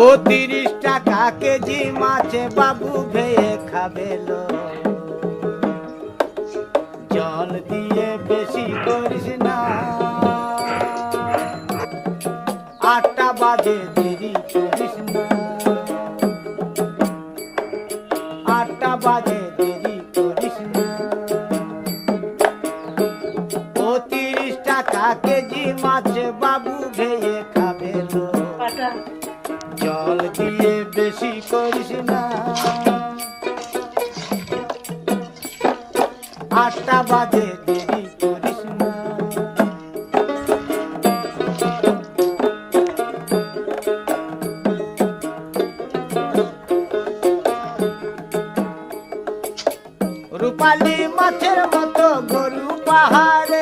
ও 30 টাকা কেজি মাছে বাবু ভেয়ে খাবেলো। জল দিয়ে বেশি করিস না, 8টা বাজে দেরি করিস না, 8টা বাজে দেরি করিস না। ও 30 টাকা কেজি মাছে বাবু ভেয়ে খাবেলো। জল দিয়ে বেশি করিস না, 8টা বাজে দেরি করিস না। রূপালী মাছের মতো গরু পাহাড়ে